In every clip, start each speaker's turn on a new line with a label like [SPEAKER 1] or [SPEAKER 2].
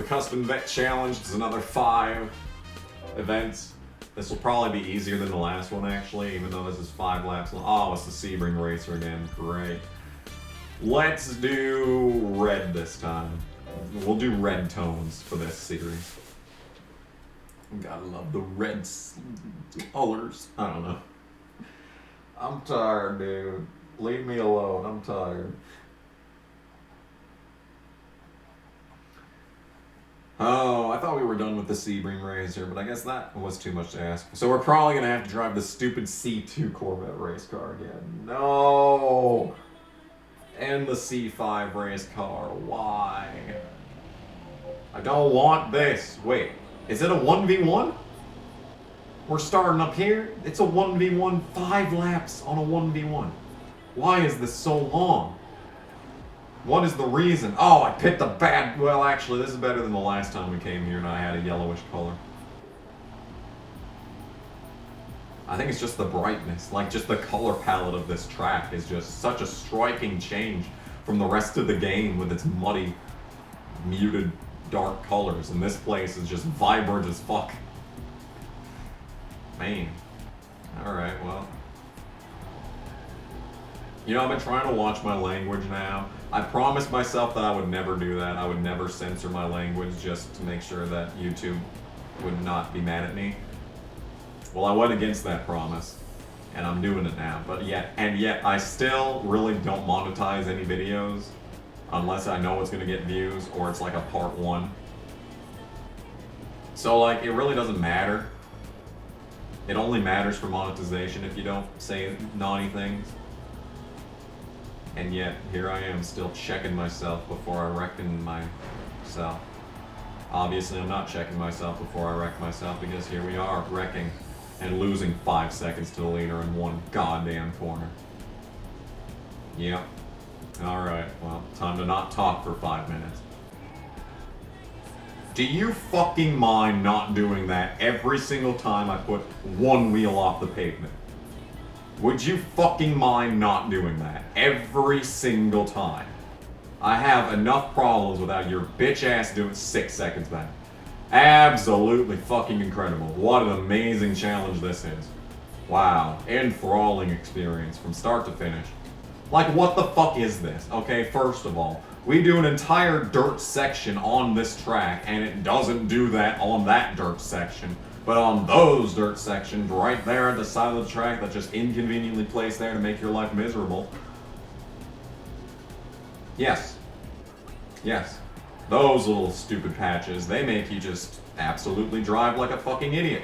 [SPEAKER 1] custom vet challenge. It's another 5 events. This will probably be easier than the last one, actually, even though this is 5 laps long. Oh, it's the Sebring racer again. Great. Let's do red this time. We'll do red tones for this series. Gotta love the red colors. I don't know. I'm tired, dude. Leave me alone. I'm tired. Oh, I thought we were done with the Sebring Racer, but I guess that was too much to ask. So we're probably going to have to drive the stupid C2 Corvette race car again. No! And the C5 race car. Why? I don't want this. Wait, is it a 1v1? We're starting up here. It's a 1v1, 5 laps on a 1v1. Why is this so long? What is the reason? Oh, I picked a bad... Well, actually, this is better than the last time we came here and I had a yellowish color. I think it's just the brightness. Like, just the color palette of this track is just such a striking change from the rest of the game with its muddy, muted, dark colors. And this place is just vibrant as fuck. Man. Alright, well... You know, I've been trying to watch my language now. I promised myself that I would never do that. I would never censor my language just to make sure that YouTube would not be mad at me. Well, I went against that promise, and I'm doing it now. But yet I still really don't monetize any videos unless I know it's gonna get views or it's like a part 1. So like, it really doesn't matter. It only matters for monetization if you don't say naughty things. And yet, here I am still checking myself before I reckon myself. Obviously, I'm not checking myself before I wreck myself because here we are, wrecking and losing 5 seconds to the leader in one goddamn corner. Yep. Alright, well, time to not talk for 5 minutes. Do you fucking mind not doing that every single time I put one wheel off the pavement? Would you fucking mind not doing that every single time? I have enough problems without your bitch ass doing 6 seconds back. Absolutely fucking incredible. What an amazing challenge this is. Wow, enthralling experience from start to finish. Like, what the fuck is this? Okay, first of all, we do an entire dirt section on this track, and it doesn't do that on that dirt section. But on those dirt sections right there at the side of the track that's just inconveniently placed there to make your life miserable. Yes. Yes. Those little stupid patches, they make you just absolutely drive like a fucking idiot.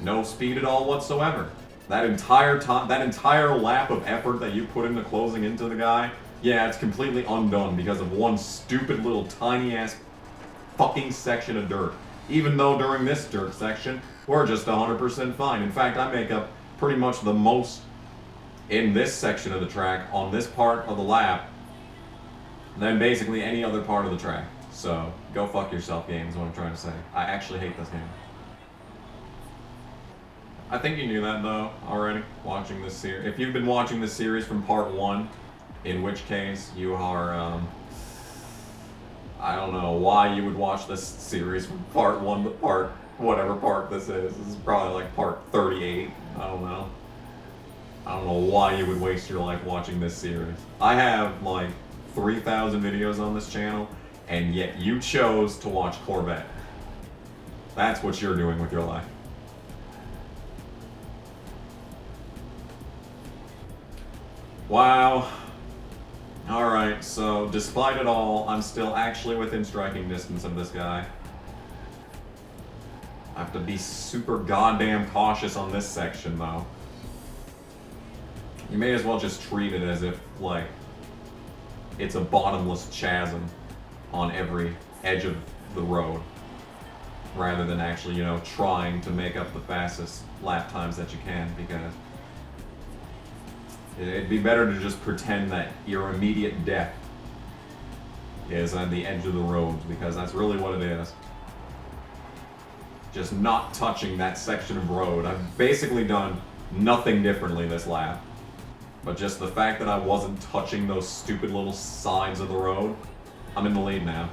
[SPEAKER 1] No speed at all whatsoever. That entire lap of effort that you put into closing into the guy, yeah, it's completely undone because of one stupid little tiny ass fucking section of dirt. Even though during this dirt section, we're just 100% fine. In fact, I make up pretty much the most in this section of the track on this part of the lap than basically any other part of the track. So, go fuck yourself, game, is what I'm trying to say. I actually hate this game. I think you knew that, though, already, watching this series. If you've been watching this series from part 1, in which case you are, I don't know why you would watch this series from part 1 to part, whatever part this is. This is probably like part 38. I don't know. I don't know why you would waste your life watching this series. I have like 3,000 videos on this channel, and yet you chose to watch Corvette. That's what you're doing with your life. Wow. Alright, so despite it all, I'm still actually within striking distance of this guy. I have to be super goddamn cautious on this section, though. You may as well just treat it as if, like, it's a bottomless chasm on every edge of the road, rather than actually, you know, trying to make up the fastest lap times that you can, because it'd be better to just pretend that your immediate death is on the edge of the road, because that's really what it is. Just not touching that section of road. I've basically done nothing differently this lap. But just the fact that I wasn't touching those stupid little sides of the road, I'm in the lead now.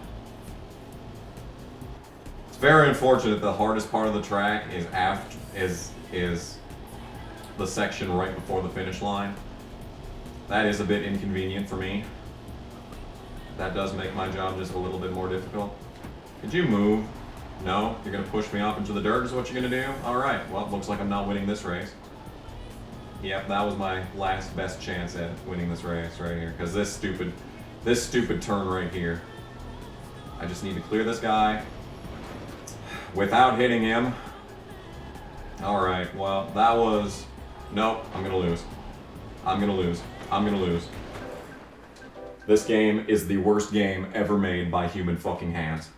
[SPEAKER 1] It's very unfortunate. The hardest part of the track is the section right before the finish line. That is a bit inconvenient for me. That does make my job just a little bit more difficult. Could you move? No? You're gonna push me off into the dirt is what you're gonna do? Alright, well, looks like I'm not winning this race. Yep, that was my last best chance at winning this race right here. Because this stupid turn right here. I just need to clear this guy without hitting him. Alright, well, that was... Nope, I'm gonna lose. I'm gonna lose. I'm gonna lose. This game is the worst game ever made by human fucking hands.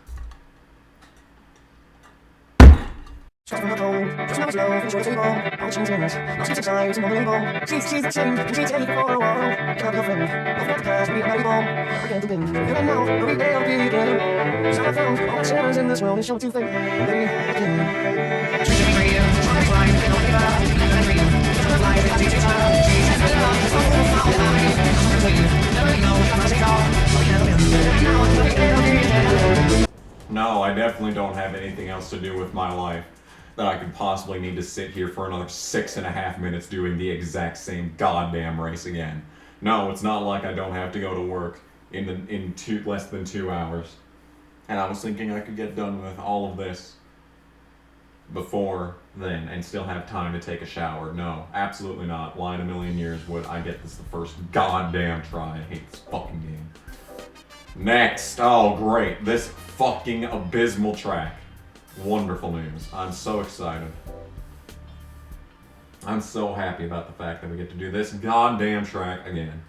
[SPEAKER 2] Just from the phone, just now slow, enjoy the table. All change in it, lost its size, no label. She's the same, and she's taken for a while. Can't be a friend, I've got the past, we are not able. I can't win, and I know, every day I'll be again. So I found all my shares in this world, is shown to think, maybe I can. She's a dream, it's my life, and I'll give up, even a dream. It's my life, it's easy time, she's a good love, it's all about the life. I'm gonna you, never know, I'm gonna take off, so we can't win, and now it's every day I'll be again.
[SPEAKER 1] No, I definitely don't have anything else to do with my life that I could possibly need to sit here for another 6.5 minutes doing the exact same goddamn race again. No, it's not like I don't have to go to work in less than 2 hours. And I was thinking I could get done with all of this before then and still have time to take a shower. No, absolutely not. Why in a million years would I get this the first goddamn try? I hate this fucking game. Next. Oh, great. This fucking abysmal track. Wonderful news. I'm so excited. I'm so happy about the fact that we get to do this goddamn track again.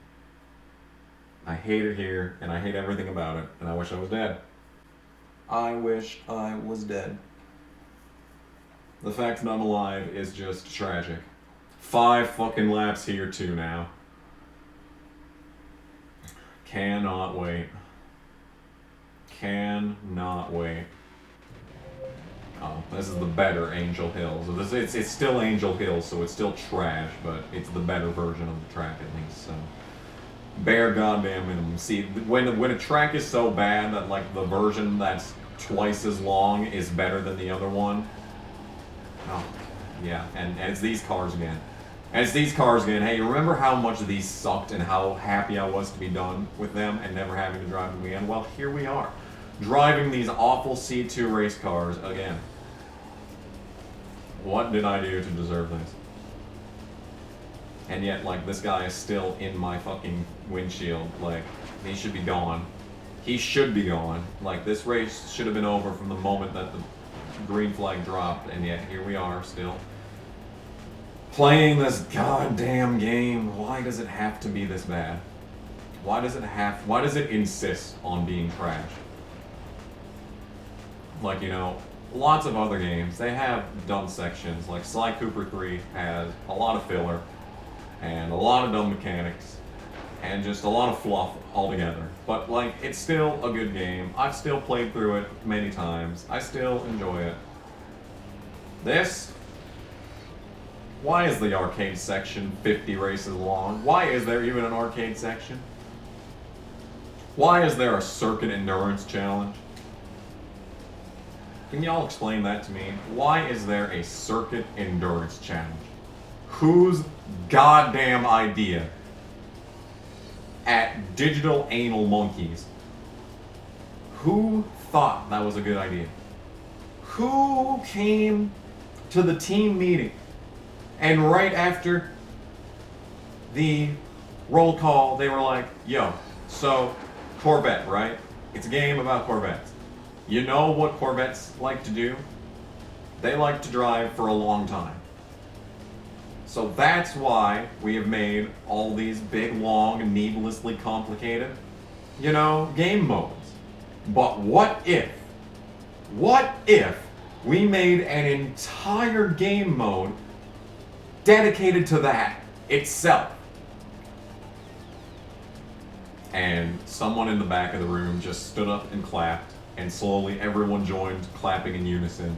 [SPEAKER 1] I hate it here, and I hate everything about it, and I wish I was dead. I wish I was dead. The fact that I'm alive is just tragic. 5 fucking laps here too now. Cannot wait. Cannot wait. Oh, this is the better Angel Hills. It's still Angel Hills, so it's still trash, but it's the better version of the track at least, so. Bare goddamn minimum. See, when a track is so bad that, like, the version that's twice as long is better than the other one. Oh, yeah, and it's these cars again. And it's these cars again. Hey, you remember how much these sucked and how happy I was to be done with them and never having to drive them again? Well, here we are. Driving these awful C2 race cars again. What did I do to deserve this? And yet, like, this guy is still in my fucking windshield. Like, he should be gone. He should be gone. Like, this race should have been over from the moment that the green flag dropped, and yet here we are still. Playing this goddamn game. Why does it have to be this bad? Why does it insist on being trash? Like, you know, lots of other games, they have dumb sections. Like Sly Cooper 3 has a lot of filler and a lot of dumb mechanics and just a lot of fluff altogether. But, like, it's still a good game. I've still played through it many times. I still enjoy it. This? Why is the arcade section 50 races long? Why is there even an arcade section? Why is there a circuit endurance challenge? Can y'all explain that to me? Why is there a circuit endurance challenge? Whose goddamn idea at Digital Anal Monkeys? Who thought that was a good idea? Who came to the team meeting and right after the roll call, they were like, yo, so Corvette, right? It's a game about Corvettes. You know what Corvettes like to do? They like to drive for a long time. So that's why we have made all these big, long, and needlessly complicated, you know, game modes. But what if we made an entire game mode dedicated to that itself? And someone in the back of the room just stood up and clapped, and slowly everyone joined clapping in unison.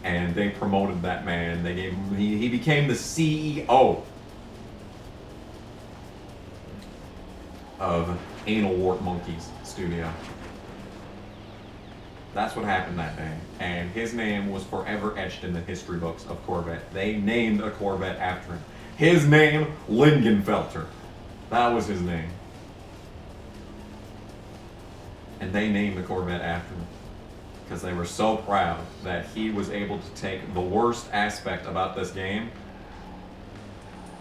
[SPEAKER 1] And they promoted that man. They gave him, he became the CEO of Anal Wart Monkeys Studio. That's what happened that day. And his name was forever etched in the history books of Corvette. They named a Corvette after him. His name, Lingenfelter. That was his name. And they named the Corvette after him. Because they were so proud that he was able to take the worst aspect about this game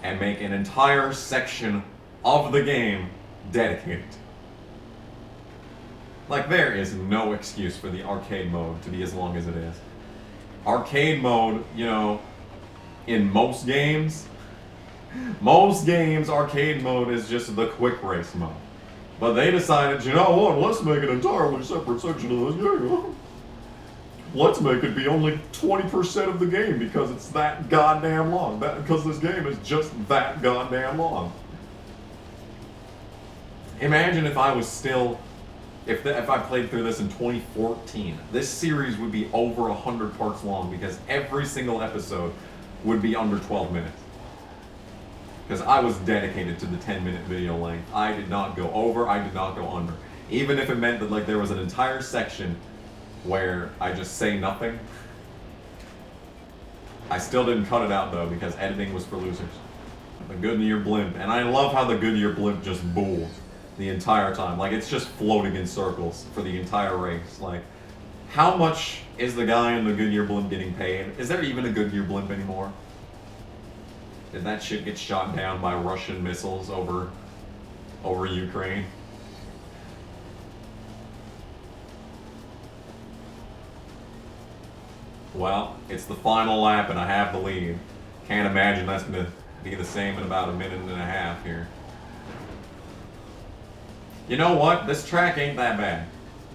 [SPEAKER 1] and make an entire section of the game dedicated. Like, there is no excuse for the arcade mode to be as long as it is. Arcade mode, you know, in most games, arcade mode is just the quick race mode. But they decided, you know what, let's make an entirely separate section of this game. Let's make it be only 20% of the game because it's that goddamn long. Because this game is just that goddamn long. Imagine if I was still... If I played through this in 2014, this series would be over 100 parts long because every single episode would be under 12 minutes. Because I was dedicated to the 10-minute video length. I did not go over, I did not go under. Even if it meant that like there was an entire section where I just say nothing. I still didn't cut it out though because editing was for losers. The Goodyear blimp, and I love how the Goodyear blimp just bools the entire time. Like, it's just floating in circles for the entire race. Like, how much is the guy in the Goodyear blimp getting paid? Is there even a Goodyear blimp anymore? Did that shit get shot down by Russian missiles over Ukraine? Well, it's the final lap and I have the lead. Can't imagine that's gonna be the same in about a minute and a half here. You know what? This track ain't that bad.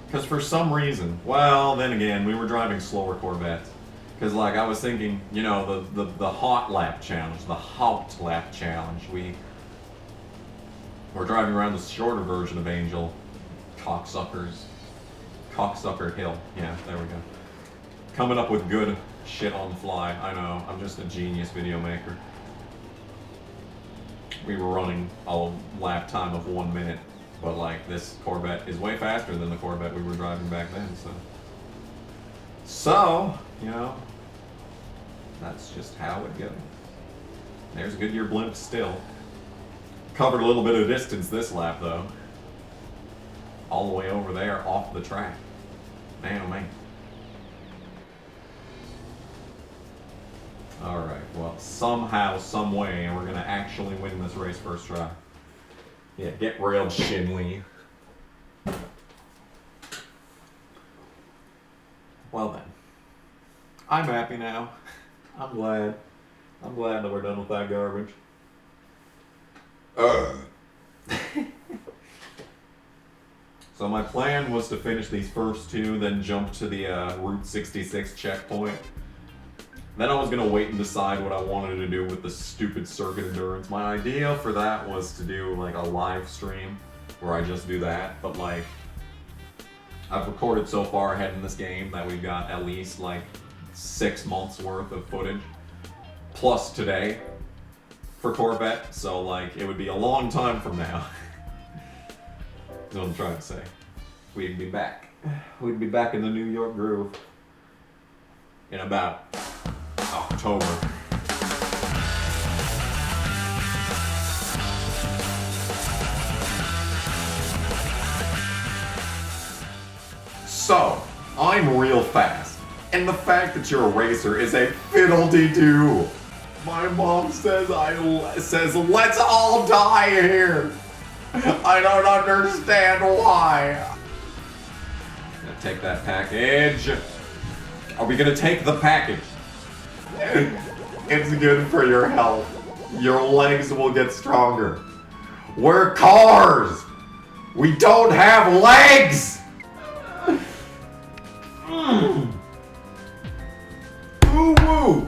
[SPEAKER 1] Because for some reason, well, then again, we were driving slower Corvettes. Because, like, I was thinking, you know, the hot lap challenge, the hot lap challenge, we're driving around the shorter version of Angel. Cocksucker Hill. Yeah, there we go. Coming up with good shit on the fly. I know, I'm just a genius video maker. We were running a lap time of 1 minute. But like, this Corvette is way faster than the Corvette we were driving back then, so, you know, that's just how it goes. There's a Goodyear blimp still. Covered a little bit of distance this lap though. All the way over there off the track. Man, oh man. Alright, well, somehow, some way, we're gonna actually win this race first try. Yeah, get railed, Shinley. Well then. I'm happy now. I'm glad. I'm glad that we're done with that garbage. So my plan was to finish these first two, then jump to the Route 66 checkpoint. Then I was going to wait and decide what I wanted to do with the stupid circuit endurance. My idea for that was to do like a live stream where I just do that, but like I've recorded so far ahead in this game that we've got at least like 6 months worth of footage, plus today for Corvette, so like it would be a long time from now. That's what I'm trying to say. We'd be back. We'd be back in the New York groove in about October. So, I'm real fast, and the fact that you're a racer is a fiddle-dee-doo. My mom says let's all die here. I don't understand why. I'm gonna take that package. Are we gonna take the package? It's good for your health. Your legs will get stronger. We're cars! We don't have legs! Ooh woo!